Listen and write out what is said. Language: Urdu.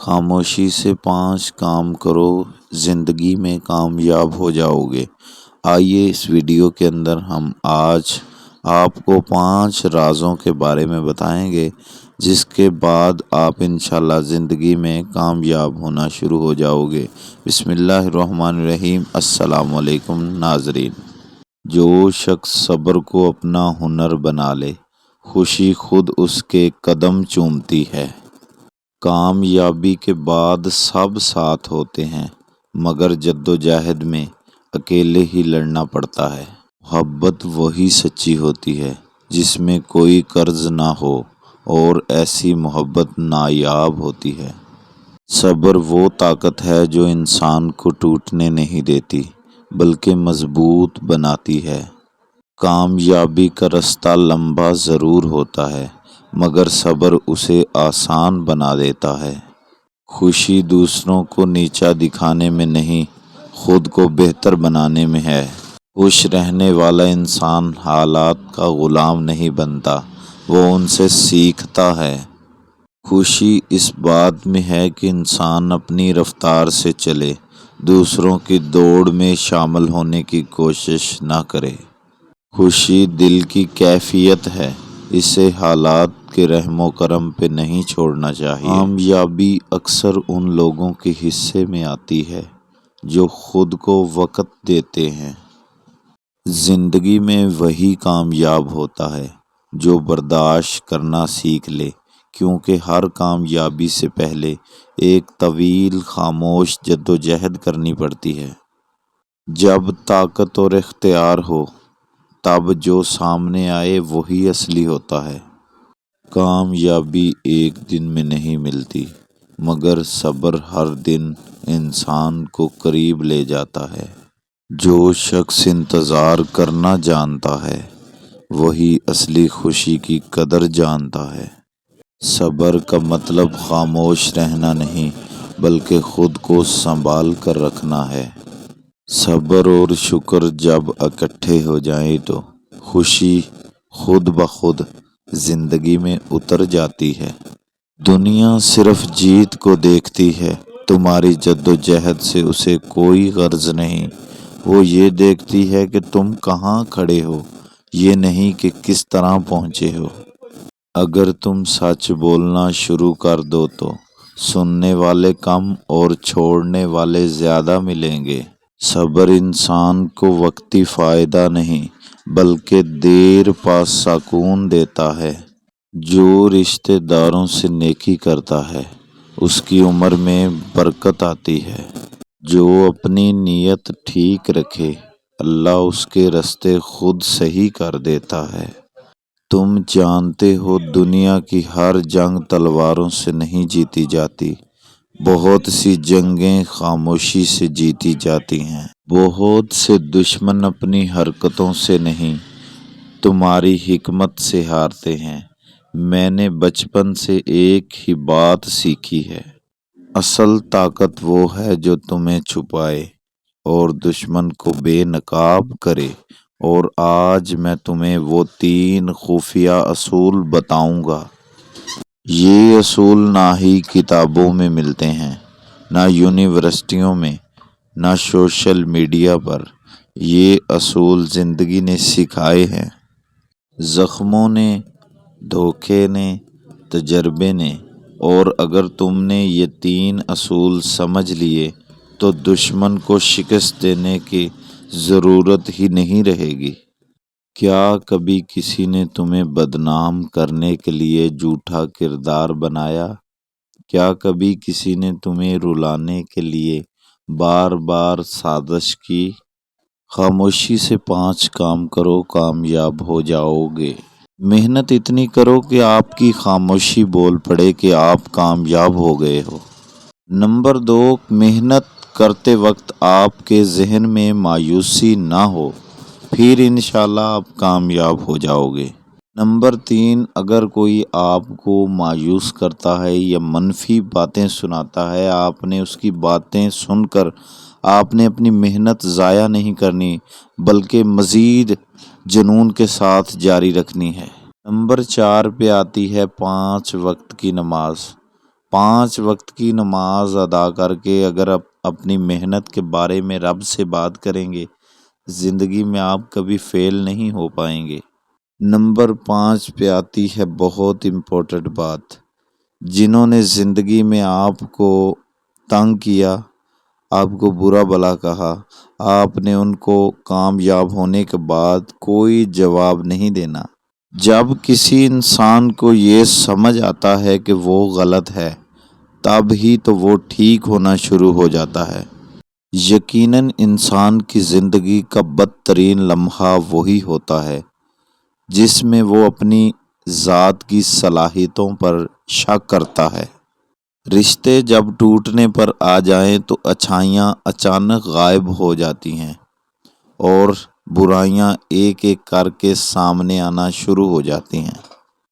خاموشی سے 5 کام کرو، زندگی میں کامیاب ہو جاؤ گے۔ آئیے اس ویڈیو کے اندر ہم آج آپ کو 5 رازوں کے بارے میں بتائیں گے، جس کے بعد آپ انشاءاللہ زندگی میں کامیاب ہونا شروع ہو جاؤ گے۔ بسم اللہ الرحمن الرحیم۔ السلام علیکم ناظرین۔ جو شخص صبر کو اپنا ہنر بنا لے، خوشی خود اس کے قدم چومتی ہے۔ کامیابی کے بعد سب ساتھ ہوتے ہیں، مگر جدوجہد میں اکیلے ہی لڑنا پڑتا ہے۔ محبت وہی سچی ہوتی ہے جس میں کوئی قرض نہ ہو، اور ایسی محبت نایاب ہوتی ہے۔ صبر وہ طاقت ہے جو انسان کو ٹوٹنے نہیں دیتی، بلکہ مضبوط بناتی ہے۔ کامیابی کا راستہ لمبا ضرور ہوتا ہے، مگر صبر اسے آسان بنا دیتا ہے۔ خوشی دوسروں کو نیچا دکھانے میں نہیں، خود کو بہتر بنانے میں ہے۔ خوش رہنے والا انسان حالات کا غلام نہیں بنتا، وہ ان سے سیکھتا ہے۔ خوشی اس بات میں ہے کہ انسان اپنی رفتار سے چلے، دوسروں کی دوڑ میں شامل ہونے کی کوشش نہ کرے۔ خوشی دل کی کیفیت ہے، اسے حالات کے رحم و کرم پہ نہیں چھوڑنا چاہیے۔ کامیابی اکثر ان لوگوں کے حصے میں آتی ہے جو خود کو وقت دیتے ہیں۔ زندگی میں وہی کامیاب ہوتا ہے جو برداشت کرنا سیکھ لے، کیونکہ ہر کامیابی سے پہلے ایک طویل خاموش جدوجہد کرنی پڑتی ہے۔ جب طاقت اور اختیار ہو، تب جو سامنے آئے وہی اصلی ہوتا ہے۔ کامیابی ایک دن میں نہیں ملتی، مگر صبر ہر دن انسان کو قریب لے جاتا ہے۔ جو شخص انتظار کرنا جانتا ہے، وہی اصلی خوشی کی قدر جانتا ہے۔ صبر کا مطلب خاموش رہنا نہیں، بلکہ خود کو سنبھال کر رکھنا ہے۔ صبر اور شکر جب اکٹھے ہو جائیں تو خوشی خود بخود زندگی میں اتر جاتی ہے۔ دنیا صرف جیت کو دیکھتی ہے، تمہاری جدوجہد سے اسے کوئی غرض نہیں۔ وہ یہ دیکھتی ہے کہ تم کہاں کھڑے ہو، یہ نہیں کہ کس طرح پہنچے ہو۔ اگر تم سچ بولنا شروع کر دو تو سننے والے کم اور چھوڑنے والے زیادہ ملیں گے۔ صبر انسان کو وقتی فائدہ نہیں، بلکہ دیر پا سکون دیتا ہے۔ جو رشتہ داروں سے نیکی کرتا ہے، اس کی عمر میں برکت آتی ہے۔ جو اپنی نیت ٹھیک رکھے، اللہ اس کے راستے خود صحیح کر دیتا ہے۔ تم جانتے ہو دنیا کی ہر جنگ تلواروں سے نہیں جیتی جاتی، بہت سی جنگیں خاموشی سے جیتی جاتی ہیں۔ بہت سے دشمن اپنی حرکتوں سے نہیں، تمہاری حکمت سے ہارتے ہیں۔ میں نے بچپن سے ایک ہی بات سیکھی ہے، اصل طاقت وہ ہے جو تمہیں چھپائے اور دشمن کو بے نقاب کرے۔ اور آج میں تمہیں وہ 3 خفیہ اصول بتاؤں گا۔ یہ اصول نہ ہی کتابوں میں ملتے ہیں، نہ یونیورسٹیوں میں، نہ سوشل میڈیا پر۔ یہ اصول زندگی نے سکھائے ہیں، زخموں نے، دھوکے نے، تجربے نے۔ اور اگر تم نے یہ 3 اصول سمجھ لیے تو دشمن کو شکست دینے کی ضرورت ہی نہیں رہے گی۔ کیا کبھی کسی نے تمہیں بدنام کرنے کے لیے جھوٹا کردار بنایا؟ کیا کبھی کسی نے تمہیں رلانے کے لیے بار بار سازش کی؟ خاموشی سے 5 کام کرو، کامیاب ہو جاؤ گے۔ محنت اتنی کرو کہ آپ کی خاموشی بول پڑے کہ آپ کامیاب ہو گئے ہو۔ نمبر 2، محنت کرتے وقت آپ کے ذہن میں مایوسی نہ ہو، پھر انشاءاللہ آپ کامیاب ہو جاؤ گے۔ نمبر 3، اگر کوئی آپ کو مایوس کرتا ہے یا منفی باتیں سناتا ہے، آپ نے اس کی باتیں سن کر آپ نے اپنی محنت ضائع نہیں کرنی، بلکہ مزید جنون کے ساتھ جاری رکھنی ہے۔ نمبر 4 پہ آتی ہے 5 وقت کی نماز۔ 5 وقت کی نماز ادا کر کے اگر آپ اپنی محنت کے بارے میں رب سے بات کریں گے، زندگی میں آپ کبھی فیل نہیں ہو پائیں گے۔ نمبر 5 پہ آتی ہے بہت امپورٹنٹ بات۔ جنہوں نے زندگی میں آپ کو تنگ کیا، آپ کو برا بھلا کہا، آپ نے ان کو کامیاب ہونے کے بعد کوئی جواب نہیں دینا۔ جب کسی انسان کو یہ سمجھ آتا ہے کہ وہ غلط ہے، تب ہی تو وہ ٹھیک ہونا شروع ہو جاتا ہے۔ یقیناً انسان کی زندگی کا بدترین لمحہ وہی ہوتا ہے جس میں وہ اپنی ذات کی صلاحیتوں پر شک کرتا ہے۔ رشتے جب ٹوٹنے پر آ جائیں تو اچھائیاں اچانک غائب ہو جاتی ہیں اور برائیاں ایک ایک کر کے سامنے آنا شروع ہو جاتی ہیں۔